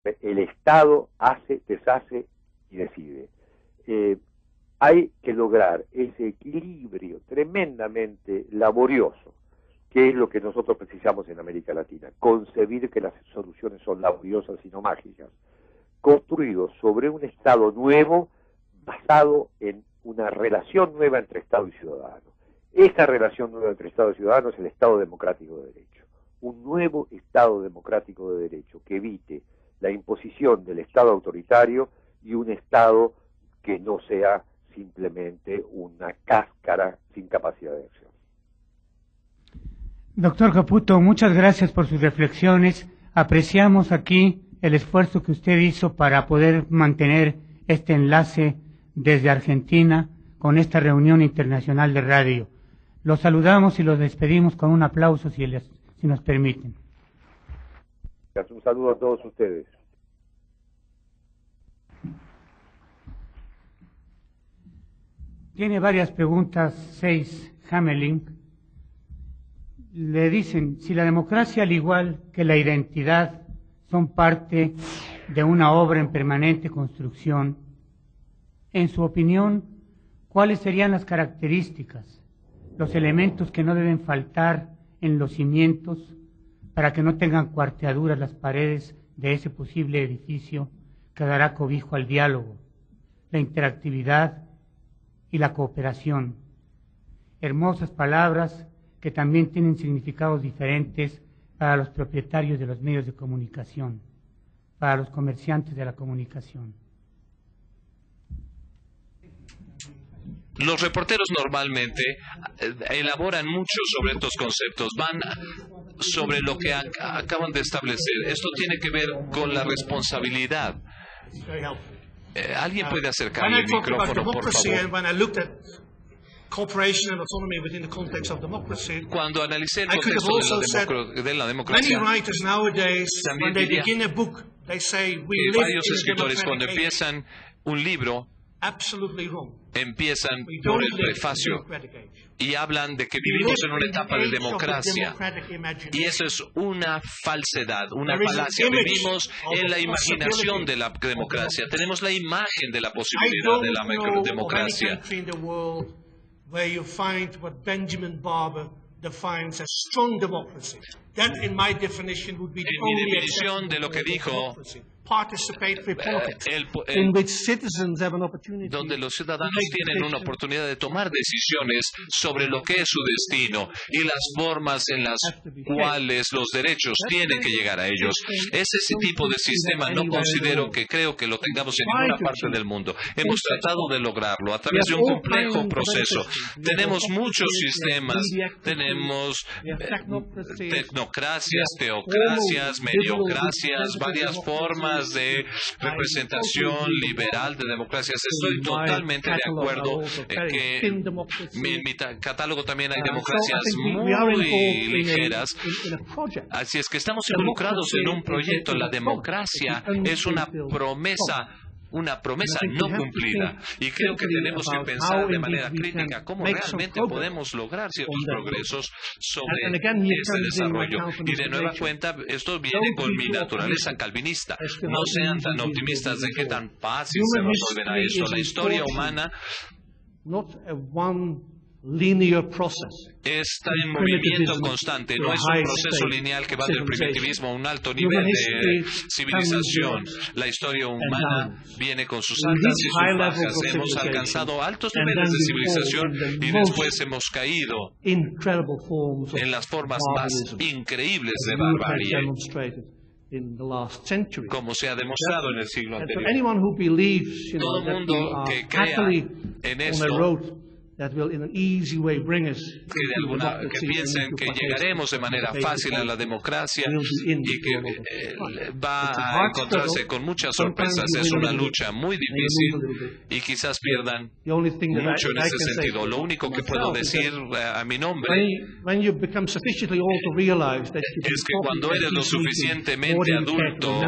El Estado hace, deshace y decide. Hay que lograr ese equilibrio tremendamente laborioso, que es lo que nosotros precisamos en América Latina, concebir que las soluciones son laboriosas y no mágicas, construidos sobre un Estado nuevo basado en una relación nueva entre Estado y ciudadano. Esa relación nueva entre Estado y ciudadano es el Estado democrático de derecho. Un nuevo Estado democrático de derecho que evite la imposición del Estado autoritario y un Estado que no sea simplemente una cáscara sin capacidad de acción. Doctor Caputo, muchas gracias por sus reflexiones. Apreciamos aquí el esfuerzo que usted hizo para poder mantener este enlace desde Argentina con esta reunión internacional de radio. Los saludamos y los despedimos con un aplauso si nos permiten. Un saludo a todos ustedes. Tiene varias preguntas, 6, Hamelin. Le dicen, si la democracia, al igual que la identidad, son parte de una obra en permanente construcción, en su opinión, ¿cuáles serían las características, los elementos que no deben faltar en los cimientos para que no tengan cuarteaduras las paredes de ese posible edificio que dará cobijo al diálogo, la interactividad y la cooperación? Hermosas palabras que también tienen significados diferentes para los propietarios de los medios de comunicación, para los comerciantes de la comunicación. Los reporteros normalmente elaboran mucho sobre estos conceptos, van sobre lo que acaban de establecer. Esto tiene que ver con la responsabilidad. ¿Alguien puede acercarle el micrófono, por favor? Cuando analicé el contexto de la democracia, también diría que varios escritores, cuando empiezan un libro, empiezan por el prefacio y hablan de que vivimos en una etapa de democracia, y eso es una falsedad, una falacia. Vivimos en la imaginación de la democracia, tenemos la imagen de la posibilidad de la democracia. Where you find what Benjamin Barber defines as strong democracy. That, in my definition, would be the only definición de lo que dijo participatory politics, in which citizens have an opportunity. Donde los ciudadanos tienen una oportunidad de tomar decisiones sobre lo que es su destino y las formas en las cuales los derechos tienen que llegar a ellos. Es ese tipo de sistema, no considero que creo que lo tengamos en ninguna parte del mundo. Hemos tratado de lograrlo a través de un complejo proceso. Tenemos muchos sistemas, tenemos tecnocracias, teocracias, mediocracias, varias formas de representación liberal de democracias. Estoy totalmente de acuerdo que en mi catálogo también hay democracias muy ligeras. Así es que estamos involucrados en un proyecto. La democracia es una promesa no cumplida, y creo que tenemos que pensar de manera crítica cómo realmente podemos lograr ciertos progresos sobre ese desarrollo. Y de nueva cuenta, esto viene con mi naturaleza calvinista. No sean tan optimistas de que tan fácil se resolverá eso. La historia humana está en movimiento constante, no es un proceso lineal que va del primitivismo a un alto nivel de civilización. La historia humana viene con sus altas y sus bajas. Hemos alcanzado altos niveles de civilización y después hemos caído en las formas más increíbles de barbarie, como se ha demostrado en el siglo anterior. Todo el mundo que crea en esto, que piensen que llegaremos de manera fácil a la democracia y que va a encontrarse con muchas sorpresas. Es una lucha muy difícil y quizás pierdan mucho en ese sentido. Lo único que puedo decir a mi nombre es que cuando eres lo suficientemente adulto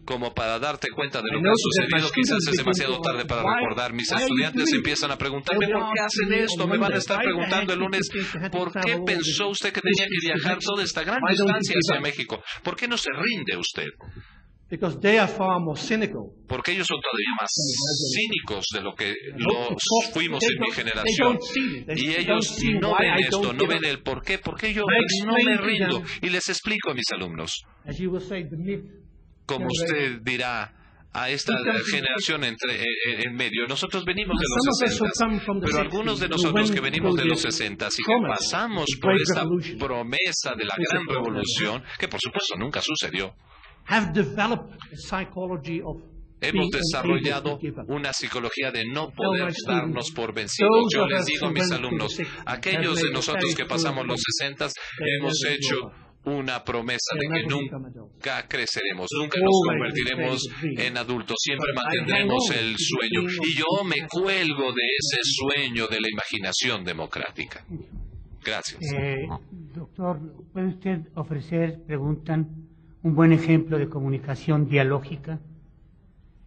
como para darte cuenta de lo que ha sucedido, quizás es demasiado tarde para recordar. Mis estudiantes empiezan a preguntarme, ¿por qué hacen esto? Me van a estar preguntando el lunes, ¿por qué pensó usted que tenía que viajar toda esta gran distancia hacia México? ¿Por qué no se rinde usted? Because they are far more cynical. Porque ellos son todavía más cínicos de lo que fuimos en mi generación. Y ellos no ven esto, no ven el por qué yo no me rindo. Y les explico a mis alumnos. Como usted dirá, a esta generación en medio. Nosotros venimos de los 60, pero algunos de nosotros que venimos de los 60 y que pasamos por esta promesa de la gran revolución, que por supuesto nunca sucedió, hemos desarrollado una psicología de no poder darnos por vencidos. Yo les digo a mis alumnos, aquellos de nosotros que pasamos los 60, hemos hecho una promesa de que nunca creceremos, nunca nos convertiremos en adultos, siempre mantendremos el sueño. Y yo me cuelgo de ese sueño de la imaginación democrática. Gracias. Doctor, ¿puede usted ofrecer, preguntan, un buen ejemplo de comunicación dialógica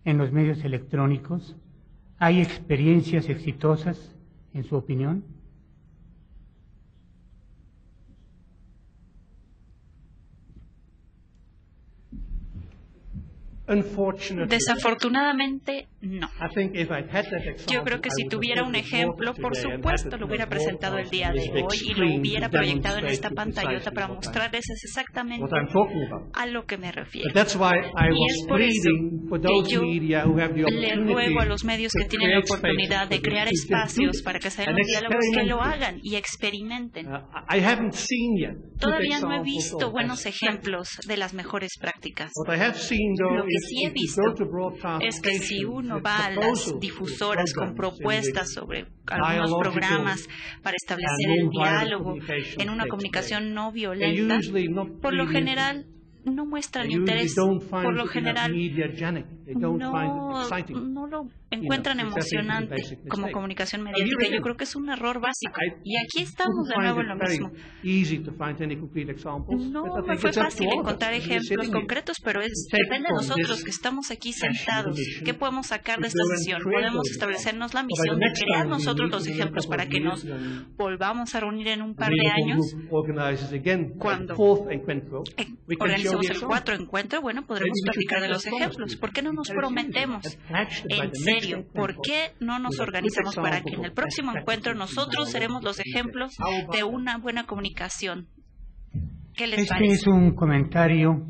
en los medios electrónicos? ¿Hay experiencias exitosas, en su opinión? Desafortunadamente, no. Yo creo que si tuviera un ejemplo, por supuesto lo hubiera presentado el día de hoy y lo hubiera proyectado en esta pantallota para mostrarles exactamente a lo que me refiero. Y es por eso que yo le ruego a los medios que tienen la oportunidad de crear espacios para que se den los diálogos, que lo hagan y experimenten. Todavía no he visto buenos ejemplos de las mejores prácticas. Lo que sí he visto es que si uno va a las difusoras con propuestas sobre algunos programas para establecer el diálogo en una comunicación no violenta, por lo general no muestran interés, por lo general no lo encuentran emocionante como comunicación mediática. Yo creo que es un error básico. Y aquí estamos de nuevo en lo mismo. No me fue fácil encontrar ejemplos concretos, pero depende de nosotros que estamos aquí sentados. ¿Qué podemos sacar de esta sesión? Podemos establecernos la misión de crear nosotros los ejemplos para que nos volvamos a reunir en un par de años. Cuando organizamos el 4 encuentro, bueno, podremos platicar de los ejemplos. ¿Por qué no nos prometemos? En serio, ¿por qué no nos organizamos para que en el próximo encuentro nosotros seremos los ejemplos de una buena comunicación? ¿Qué les parece? Es un comentario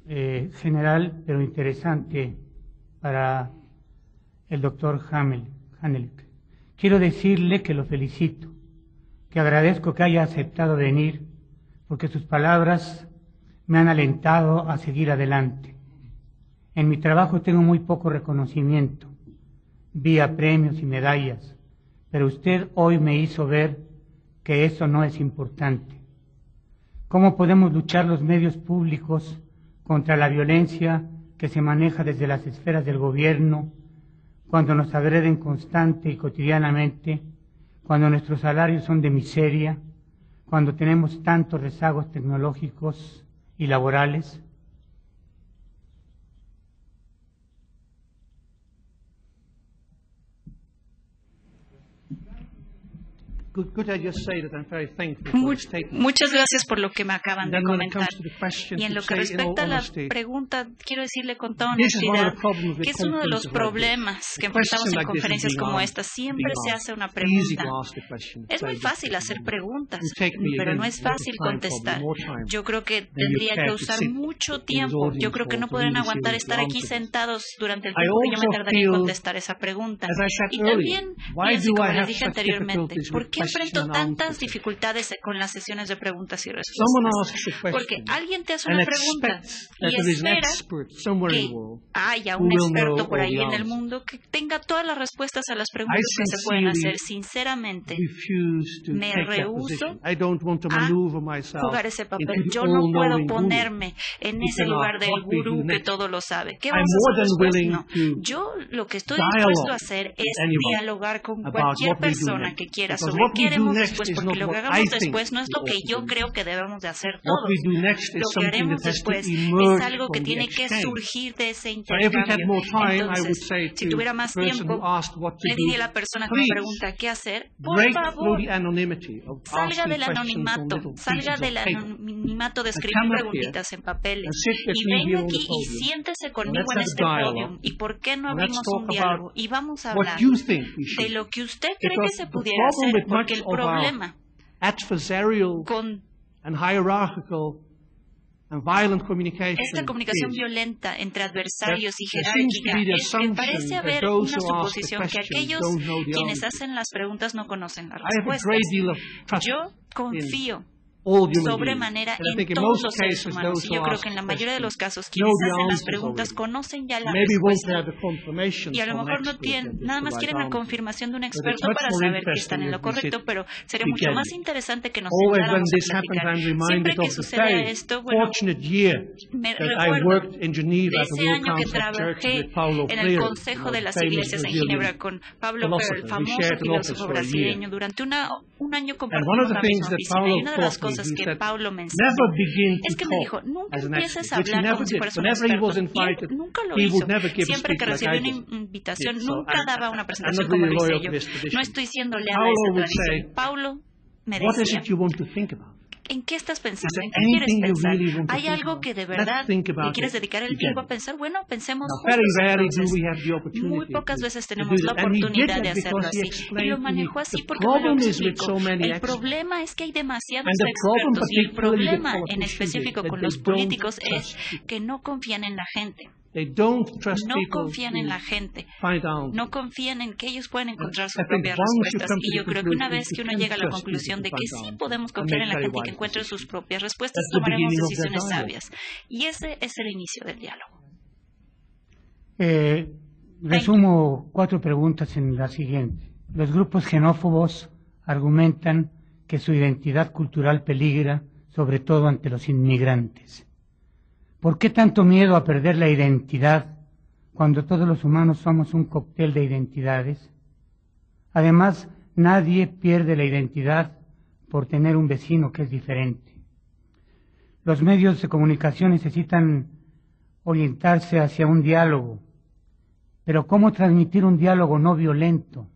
general, pero interesante para el doctor Hanelik. Quiero decirle que lo felicito, que agradezco que haya aceptado venir, porque sus palabras me han alentado a seguir adelante. En mi trabajo tengo muy poco reconocimiento, vía premios y medallas, pero usted hoy me hizo ver que eso no es importante. ¿Cómo podemos luchar los medios públicos contra la violencia que se maneja desde las esferas del gobierno, cuando nos agreden constante y cotidianamente, cuando nuestros salarios son de miseria, cuando tenemos tantos rezagos tecnológicos y laborales? Muchas gracias por lo que me acaban de comentar. Y en lo que respecta a la pregunta, quiero decirle con toda honestidad que es uno de los problemas que enfrentamos en conferencias como esta. Siempre se hace una pregunta. Es muy fácil hacer preguntas, pero no es fácil contestar. Yo creo que tendría que usar mucho tiempo. Yo creo que no podrán aguantar estar aquí sentados durante el tiempo que yo me tardaría en contestar esa pregunta. Y también pienso, como les dije anteriormente, ¿por qué enfrento tantas dificultades con las sesiones de preguntas y respuestas? Porque alguien te hace una pregunta y espera que haya un experto por ahí en el mundo que tenga todas las respuestas a las preguntas que se pueden hacer. Sinceramente, me rehúso a jugar ese papel. Yo no puedo ponerme en ese lugar del gurú que todo lo sabe. ¿Qué vamos a hacer después? No. Yo lo que estoy dispuesto a hacer es dialogar con cualquier persona que quiera sobre qué haremos después, porque lo que hagamos después no es lo que yo creo que debemos de hacer todos. Lo que haremos después es algo que tiene que surgir de ese intercambio. Entonces, si tuviera más tiempo, le diría a la persona que me pregunta qué hacer, por favor, salga del anonimato de escribir preguntitas en papeles y venga aquí y siéntese conmigo en este podio. ¿Y por qué no abrimos un diálogo? Y vamos a hablar de lo que usted cree que se pudiera hacer, porque el problema con esta comunicación violenta entre adversarios y jerárquica me parece haber una suposición que aquellos quienes hacen las preguntas no conocen las respuestas. Yo confío sobremanera en todos los seres humanos. Y yo creo que en la mayoría de los casos quienes hacen las preguntas conocen ya la respuesta. Y a lo mejor no tienen, nada más quieren la confirmación de un experto para saber que están en lo correcto, pero sería mucho más interesante que nos sentáramos a platicar. Siempre que sucede esto, bueno, me recuerdo ese año que trabajé en el Consejo de las Iglesias en Ginebra con Pablo Freire, el famoso filósofo brasileño. Durante un año compartimos la misma oficina. Y una de las cosas que Pablo me enseñó es que me dijo, nunca empieces a hablar como si fueras un experto. Y nunca lo hizo. Siempre que recibí una invitación, nunca daba una presentación como lo hice yo. No estoy siendo leal a esa tradición. Pablo me decía, ¿en qué estás pensando? ¿En qué quieres pensar? ¿Hay algo que de verdad le quieres dedicar el tiempo a pensar? Bueno, pensemos juntos. Muy pocas veces tenemos la oportunidad de hacerlo así. Y lo manejó así porque me lo explicó. El problema es que hay demasiados expertos y el problema en específico con los políticos es que no confían en la gente. No confían en la gente, no confían en que ellos pueden encontrar sus propias respuestas. Y yo creo que una vez que uno llega a la conclusión de que sí podemos confiar en la gente y que encuentre sus propias respuestas, tomaremos decisiones sabias. Y ese es el inicio del diálogo. Resumo 4 preguntas en la siguiente. Los grupos xenófobos argumentan que su identidad cultural peligra, sobre todo ante los inmigrantes. ¿Por qué tanto miedo a perder la identidad cuando todos los humanos somos un cóctel de identidades? Además, nadie pierde la identidad por tener un vecino que es diferente. Los medios de comunicación necesitan orientarse hacia un diálogo, pero ¿cómo transmitir un diálogo no violento?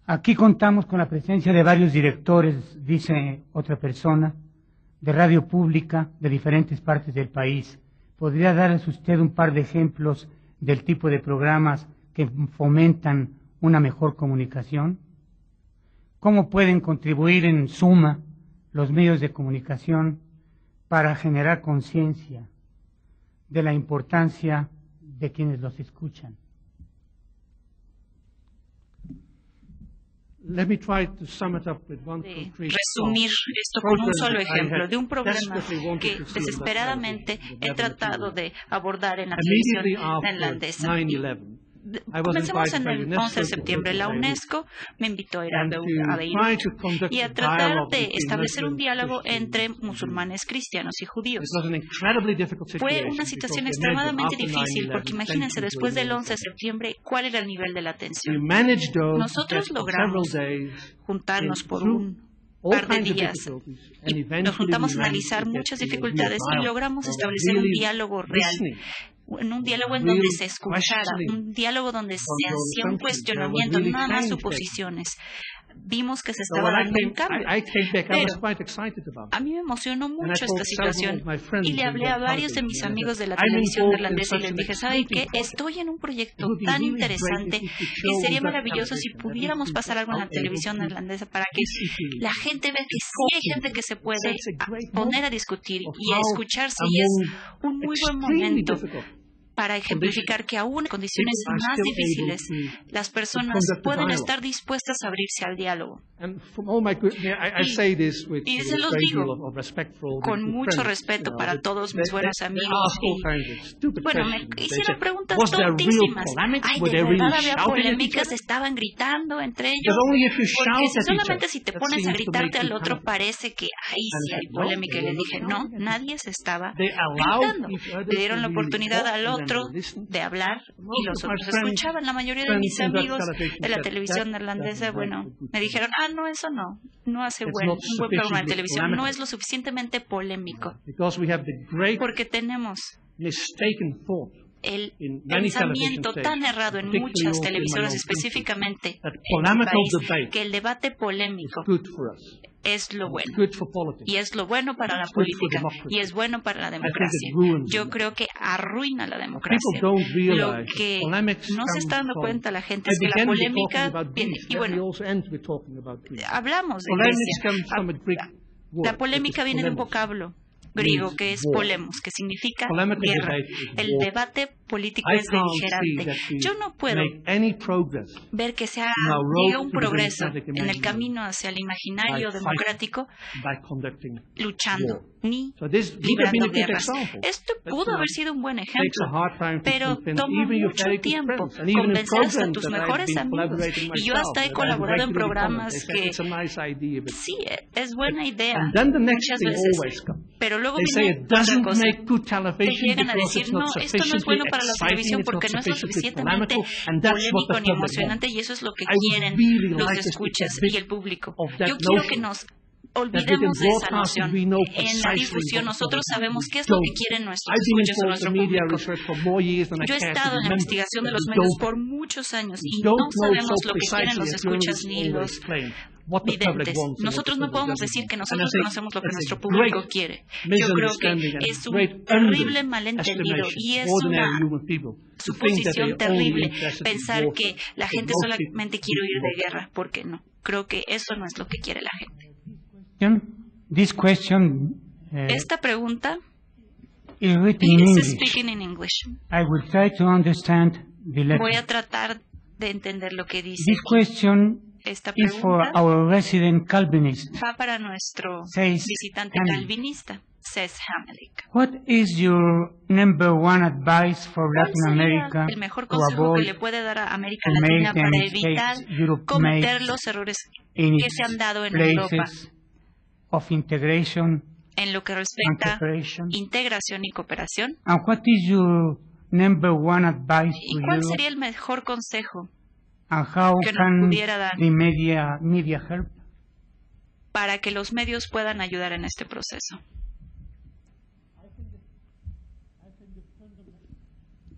Aquí contamos con la presencia de varios directores, dice otra persona, de radio pública de diferentes partes del país. ¿Podría darles usted un par de ejemplos del tipo de programas que fomentan una mejor comunicación? ¿Cómo pueden contribuir en suma los medios de comunicación para generar conciencia de la importancia de quienes los escuchan? Resumir esto con un solo ejemplo de un problema que desesperadamente he tratado de abordar en la televisión neerlandesa. Comencemos en el 11 de septiembre. La UNESCO me invitó a ir a Beirut y a tratar de establecer un diálogo entre musulmanes, cristianos y judíos. Fue una situación extremadamente difícil porque imagínense, después del 11 de septiembre, ¿cuál era el nivel de la tensión? Nosotros logramos juntarnos por un par de días y nos juntamos a analizar muchas dificultades y logramos establecer un diálogo real. En un diálogo en donde se escuchara, un diálogo donde se hacía un cuestionamiento, no nada más suposiciones. Vimos que se estaba dando un cambio. Pero a mí me emocionó mucho esta situación y le hablé a varios de mis amigos de la televisión neerlandesa y les dije, ¿saben qué? Estoy en un proyecto tan interesante que sería maravilloso si pudiéramos pasar algo en la televisión neerlandesa para que la gente vea que sí hay gente que se puede poner a discutir y a escucharse, y es un muy buen momento para ejemplificar que aún en condiciones más difíciles las personas pueden estar dispuestas a abrirse al diálogo. Y se los digo con mucho respeto para todos mis buenos amigos. Bueno, me hicieron preguntas tontísimas. Ay, de verdad había polémicas, estaban gritando entre ellos. Porque solamente si te pones a gritarte al otro parece que ahí sí hay polémica. Y le dije, no, nadie se estaba gritando. Le dieron la oportunidad al otro otro de hablar y los otros escuchaban. La mayoría de mis amigos de la televisión neerlandesa, me dijeron, no, eso no hace un buen programa de televisión, no es lo suficientemente polémico, porque tenemos el pensamiento tan errado en muchas televisoras, específicamente en mi país, que el debate polémico es lo bueno, y es lo bueno para la política, y es bueno para la democracia. Yo creo que arruina la democracia. Lo que no se está dando cuenta la gente es que la polémica viene, y hablamos de Grecia. La polémica viene de un vocablo griego que es polemos, que significa guerra. El debate político es beligerante. Yo no puedo ver que llegue un progreso en el camino hacia el imaginario democrático luchando ni librando guerras. Esto pudo haber sido un buen ejemplo, pero toma mucho tiempo convencer a tus mejores amigos. Y yo hasta he colaborado en programas que sí, es buena idea muchas veces, pero luego viene otra cosa. Te llegan a decir, no, esto no es bueno para la televisión porque no es lo suficientemente polémico ni emocionante, y eso es lo que quieren los escuchas y el público. Yo quiero que nos olvidemos de esa noción. En la difusión nosotros sabemos qué es lo que quieren nuestros escuchas o nuestro público. Yo he estado en la investigación de los medios por muchos años y no sabemos lo que quieren los escuchas ni los videntes. Nosotros no podemos decir que nosotros conocemos lo que nuestro público quiere. Yo creo que es un terrible malentendido y es una suposición terrible pensar que la gente solamente quiere huir de guerra, porque no. Creo que eso no es lo que quiere la gente. Esta pregunta is written in English. Speaking in English. I will try to understand the letter. Voy a tratar de entender lo que dice. This question Esta is for pregunta our resident Calvinist. va para nuestro Says visitante Hamelink. calvinista, says Hamelink. What is your number one advice for ¿Cuál Latin sería America el mejor to consejo que avoid le puede dar a América to Latina make the para evitar mistakes Europe cometer makes los errores in que its se han dado en Europa places of integration en lo que and respecta a cooperation? integración y cooperación? And what is your number one advice ¿Y to cuál Europe? sería el mejor consejo And how que nos can pudiera dar the media help? para que los medios puedan ayudar en este proceso?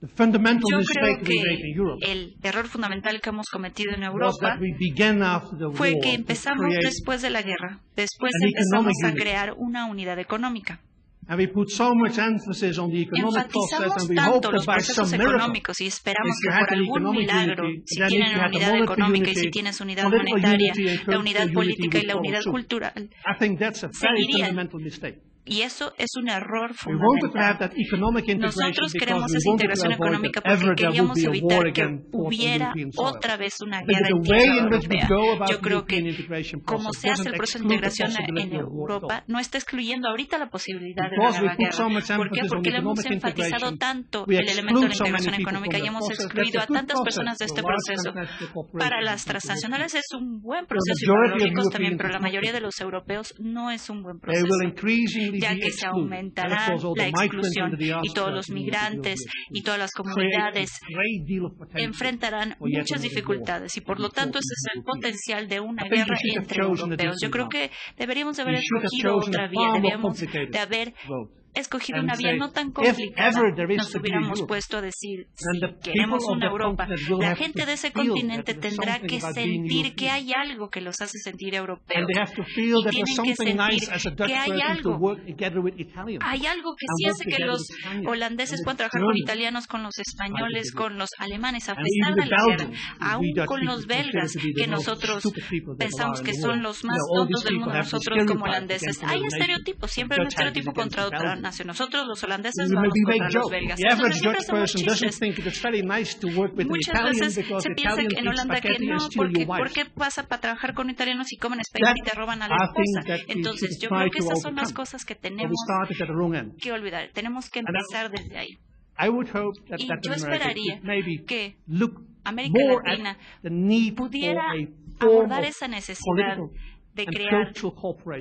The fundamental Yo creo mistake we que made in Europe el error fundamental que hemos cometido en was Europa that we began after the war fue que to empezamos create, después de la guerra. Después an empezamos economic a unit. crear una unidad económica. and we put so much emphasis on the economic process, Enfatizamos and we hope tanto that los by procesos some miracle, económicos y esperamos if que you had por an algún economic milagro, unity, si then if tienen you una had the unidad monetary económica y unity, si tienes unidad political monetaria, unity and la unidad cultural unity política y would la follow unidad suit. cultural I think that's a very seguirían. fundamental mistake. Y eso es un error We wanted to have fundamental. that economic integration Nosotros because queremos we esa wanted to integración avoid económica that ever porque there would queríamos be a war evitar que again fought on hubiera European soil. otra vez una But guerra the en way tierra in which we europea. go about Yo creo European que integration como process se hace el doesn't proceso de exclude the integración en possibility of war at all. Europa, no está excluyendo ahorita la posibilidad de Because una we nueva put so guerra. much ¿Por qué? emphasis on Porque le hemos economic enfatizado integration, tanto we el elemento de la exclude so many integración people económica from y that hemos process. excluido a That's a good tantas personas de process este for large proceso. transnational corporations Para and las people. transnacionales es un buen The proceso y para majority los of ricos también, European pero la mayoría de people, los europeos no es un buen they will proceso, increasingly ya be que se excluded. And of aumentará course, all la the migrants exclusión and the y diaspora todos los will be migrantes y todas las create a comunidades great deal of potential enfrentarán for yet muchas another war. dificultades y por lo tanto ese es el potencial de una I think guerra we should have entre chosen a europeos. Yo creo different que deberíamos de haber We should have escogido chosen otra a vía, far more debíamos complicated de haber road. escogido And una vía say, no tan if complicada. ever there is Nos to be a hubiéramos Europe, puesto a decir, then the si queremos people of una that Europa, continent will la have gente to de ese feel continente that there's tendrá something que about being sentir que European. hay algo que los hace sentir europeos. And they have to feel that there's Tienen que something nice sentir as a Dutch que hay person to algo. work together with Italians. Hay algo que And sí work hace que together los with Spaniards holandeses and puedan with trabajar con Germans. italianos, con los españoles, con los alemanes, a And pesar even de the la guerra, Belgians, we aún Dutch con los people consider belgas, to be the que most nosotros stupid people that pensamos are in que the son world. los más You know, all tontos these del mundo, people have nosotros this como stereotype holandeses. against Hay other nations. estereotipos, siempre hay un Dutch have estereotipo this contra against otra Belgians. nación. Nosotros los holandeses And we vamos maybe contra make los jokes. belgas. The average Entonces siempre Dutch hacemos person doesn't chistes. think that it's very nice to work with an Muchas Italian veces because se piensa Italian que en eats Holanda que spaghetti and no, steal your ¿por wife. qué pasa para trabajar con italianos y comen espagueti y te roban a la I think esposa? that we Entonces should yo try creo que to esas son las overcome. cosas que But we tenemos started at the wrong end. que olvidar. Tenemos que empezar desde ahí. I would hope that Y Latin yo America esperaría could maybe que look América more Latina at the need for pudiera a form abordar of esa necesidad political de crear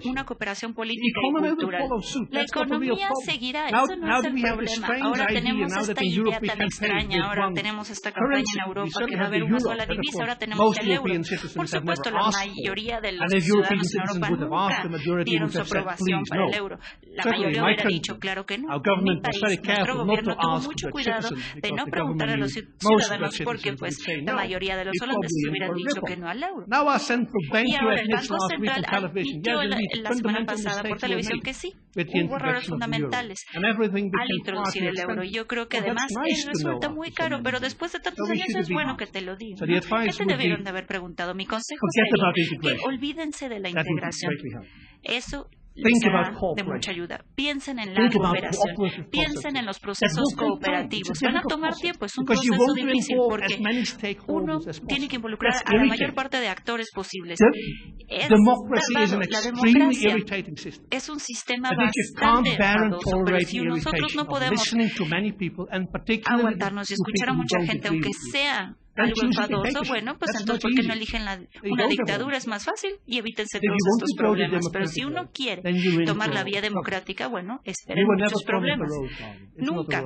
una cooperación política y cultural. La economía seguirá, eso no es el problema. Ahora tenemos esta idea tan extraña, ahora tenemos esta campaña en Europa que va a haber una sola divisa, ahora tenemos el euro. Por supuesto, la mayoría de los ciudadanos en Europa nunca dieron su aprobación para el euro. La mayoría hubiera dicho, claro que no. En mi país, nuestro gobierno tuvo mucho cuidado de no preguntar a los ciudadanos porque pues la mayoría de los holandeses hubieran dicho que no al euro. Y ahora el Banco Central admitió la semana pasada por televisión que sí, hubo errores fundamentales al introducir el euro. Y yo creo que además resulta muy caro, pero después de tantos años es bueno que te lo digan. ¿Qué te debieron de haber preguntado? Mi consejo sería que olvídense de la integración. Eso les será de mucha ayuda. Piensen en la cooperación, piensen en los procesos cooperativos. Van a tomar tiempo, es un proceso difícil porque uno tiene que involucrar a la mayor parte de actores posibles. La democracia es un sistema bastante enfadoso, pero si nosotros no podemos aguantarnos y escuchar a mucha gente, aunque sea algo enfadoso, bueno, pues entonces ¿por qué no eligen una dictadura? Es más fácil y evítense todos estos problemas. Pero si uno quiere tomar la vía democrática, bueno, esperen muchos problemas. Nunca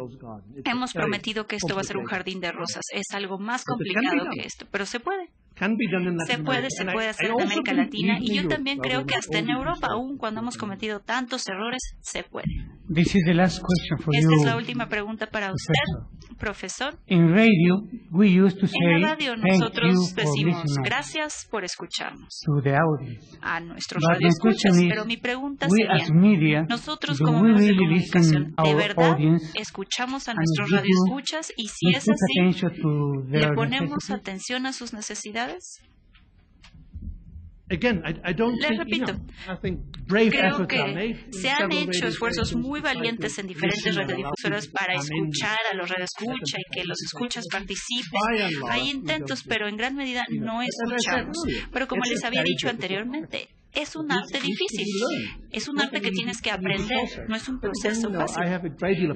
hemos prometido que esto va a ser un jardín de rosas. Es algo más complicado que esto, pero se puede. Se puede hacer en América Latina y yo también creo que hasta en Europa, aún cuando hemos cometido tantos errores, se puede. Esta es la última pregunta para usted, profesor. En la radio nosotros decimos gracias por escucharnos a nuestros radioescuchas, pero mi pregunta sería, nosotros como medios de comunicación, ¿de verdad escuchamos a nuestros radioescuchas? Y si es así, ¿le ponemos atención a sus necesidades? Les repito, creo que se han hecho esfuerzos muy valientes en diferentes radiodifusoras para escuchar a los radioescuchas y que los escuchas participen. Hay intentos, pero en gran medida no escuchamos. Pero como les había dicho anteriormente, es un arte difícil, es un arte que tienes que aprender, no es un proceso fácil.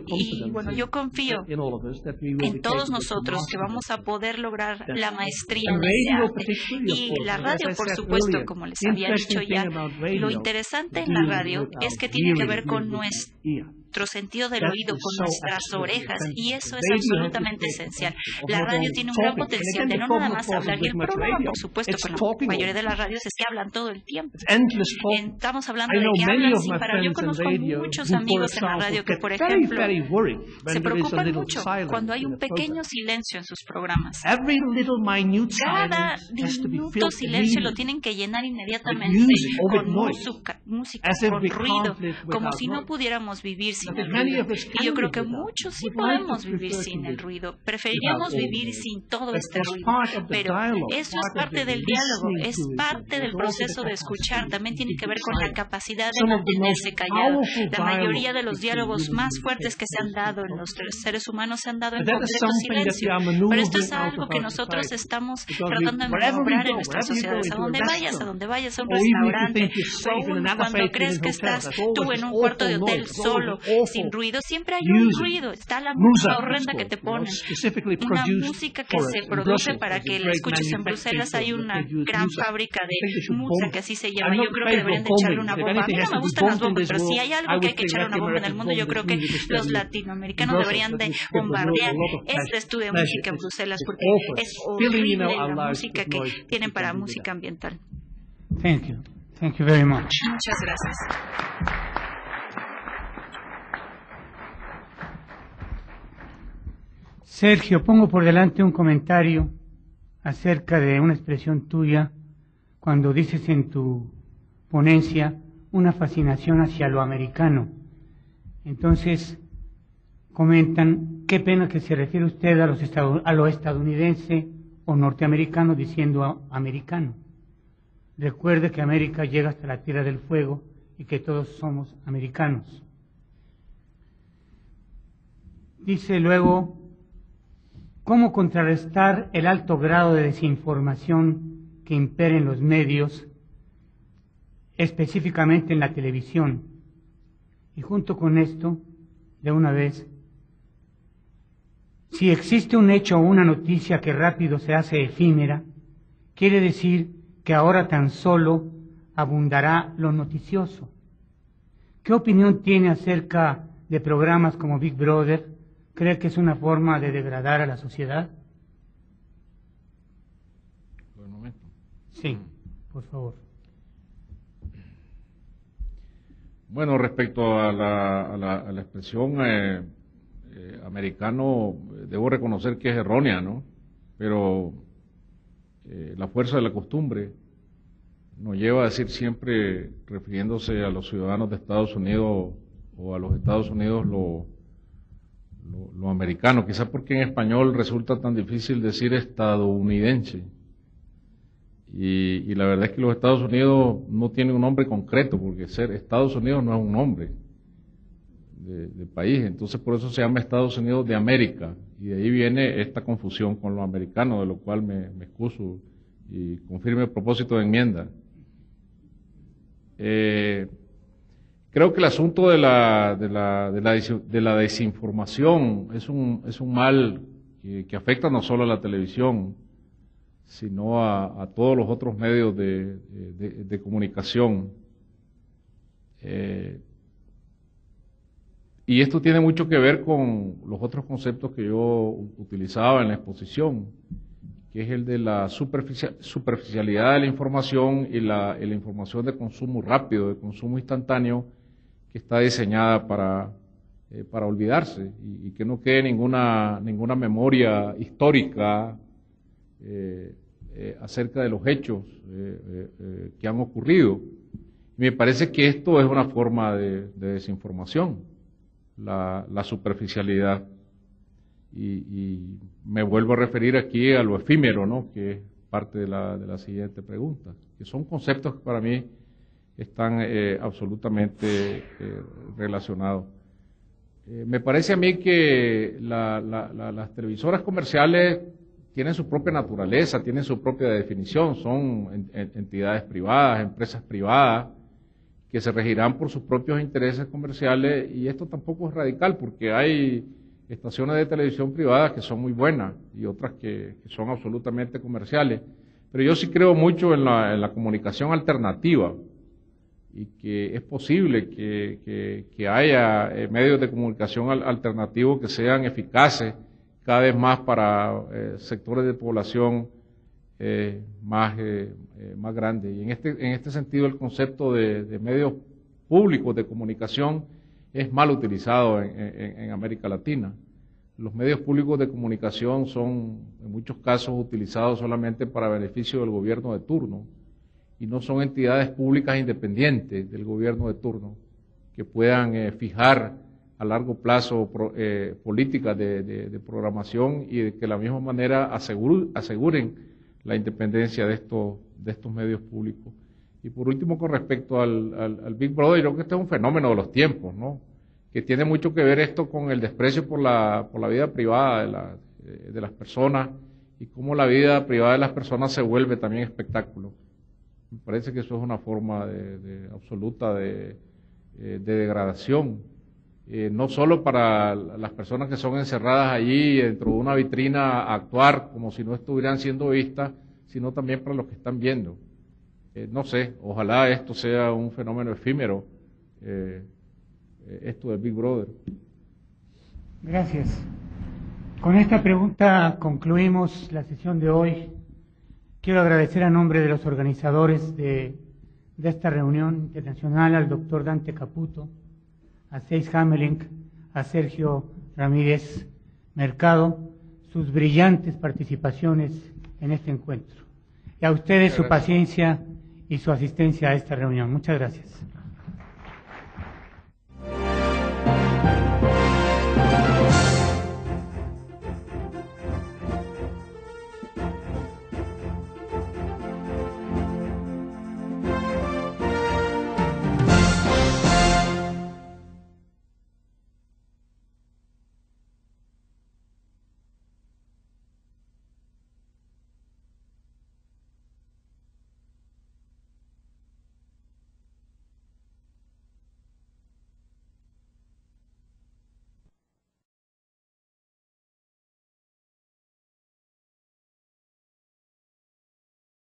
Y bueno, yo confío en todos nosotros que vamos a poder lograr la maestría en ese arte. Y la radio, por supuesto, como les había dicho ya, lo interesante en la radio es que tiene que ver con nuestro sentido del oído, con nuestras orejas, y eso es absolutamente esencial. La radio tiene un gran potencial de no nada más hablar, y el problema, por supuesto, con la mayoría de las radios es que hablan todo el tiempo. Estamos hablando de que hablan sin parar. Yo conozco muchos amigos en la radio que, por ejemplo, se preocupan mucho cuando hay un pequeño silencio en sus programas. Cada minuto silencio lo tienen que llenar inmediatamente con música, con ruido, como si no pudiéramos vivir sin el ruido. Y yo creo que muchos sí podemos vivir sin el ruido. Preferiríamos vivir sin todo este ruido. Pero eso es parte del diálogo, es parte del proceso de escuchar. También tiene que ver con la capacidad de mantenerse callado. La mayoría de los diálogos más fuertes que se han dado en los seres humanos se han dado en completo silencio. Pero esto es algo que nosotros estamos tratando de maniobrar en nuestras sociedades. A donde vayas, a un restaurante, cuando crees que estás tú en un cuarto de hotel solo, sin ruido, siempre hay un ruido. Está la música horrenda que te ponen, una música que se produce para que la escuches en Bruselas. Hay una gran fábrica de música que así se llama. Yo creo que deberían de echarle una bomba. A mí no me gustan las bombas, pero si hay algo que hay que echarle una bomba en el mundo, yo creo que los latinoamericanos deberían de bombardear este estudio de música en Bruselas, porque es horrible la música que tienen para música ambiental. Thank you. Thank you very much. Muchas gracias. Sergio, pongo por delante un comentario acerca de una expresión tuya cuando dices en tu ponencia una fascinación hacia lo americano. Entonces, comentan, qué pena que se refiere usted a lo estadounidense o norteamericano diciendo americano. Recuerde que América llega hasta la Tierra del Fuego y que todos somos americanos. Dice luego, ¿cómo contrarrestar el alto grado de desinformación que impera en los medios, específicamente en la televisión? Y junto con esto, de una vez, si existe un hecho o una noticia que rápido se hace efímera, quiere decir que ahora tan solo abundará lo noticioso. ¿Qué opinión tiene acerca de programas como Big Brother? ¿Cree que es una forma de degradar a la sociedad? ¿Por el momento? Sí, por favor. Bueno, respecto a la expresión americano, debo reconocer que es errónea, ¿no? Pero la fuerza de la costumbre nos lleva a decir siempre, refiriéndose a los ciudadanos de Estados Unidos o a los Estados Unidos, lo americano, quizás porque en español resulta tan difícil decir estadounidense. Y la verdad es que los Estados Unidos no tienen un nombre concreto, porque ser Estados Unidos no es un nombre de país, entonces por eso se llama Estados Unidos de América, y de ahí viene esta confusión con lo americano, de lo cual me excuso y confirme el propósito de enmienda. Creo que el asunto de la desinformación es un mal que afecta no solo a la televisión, sino a todos los otros medios de comunicación. Y esto tiene mucho que ver con los otros conceptos que yo utilizaba en la exposición, que es el de la superficialidad de la información y la información de consumo rápido, de consumo instantáneo, que está diseñada para olvidarse y que no quede ninguna memoria histórica acerca de los hechos que han ocurrido. Y me parece que esto es una forma de desinformación, la superficialidad. Y me vuelvo a referir aquí a lo efímero, ¿no?, que es parte de la siguiente pregunta, que son conceptos que para mí están absolutamente relacionados. Me parece a mí que las televisoras comerciales tienen su propia naturaleza, tienen su propia definición, son entidades privadas, empresas privadas, que se regirán por sus propios intereses comerciales, y esto tampoco es radical, porque hay estaciones de televisión privadas que son muy buenas y otras que son absolutamente comerciales. Pero yo sí creo mucho en la comunicación alternativa, y que es posible que haya medios de comunicación alternativos que sean eficaces cada vez más para sectores de población más grandes. Y en este sentido el concepto de medios públicos de comunicación es mal utilizado en América Latina. Los medios públicos de comunicación son en muchos casos utilizados solamente para beneficio del gobierno de turno, y no son entidades públicas independientes del gobierno de turno que puedan fijar a largo plazo políticas de programación y de que de la misma manera aseguren la independencia de estos medios públicos. Y por último, con respecto al Big Brother, yo creo que este es un fenómeno de los tiempos, ¿no?, que tiene mucho que ver esto con el desprecio por la vida privada de las personas, y cómo la vida privada de las personas se vuelve también espectáculo. Me parece que eso es una forma absoluta de degradación, no solo para las personas que son encerradas allí dentro de una vitrina a actuar como si no estuvieran siendo vistas, sino también para los que están viendo. No sé, ojalá esto sea un fenómeno efímero, esto del Big Brother. Gracias. Con esta pregunta concluimos la sesión de hoy. Quiero agradecer a nombre de los organizadores de esta reunión internacional al doctor Dante Caputo, a Seis Hamelink, a Sergio Ramírez Mercado, sus brillantes participaciones en este encuentro. Y a ustedes su paciencia y su asistencia a esta reunión. Muchas gracias.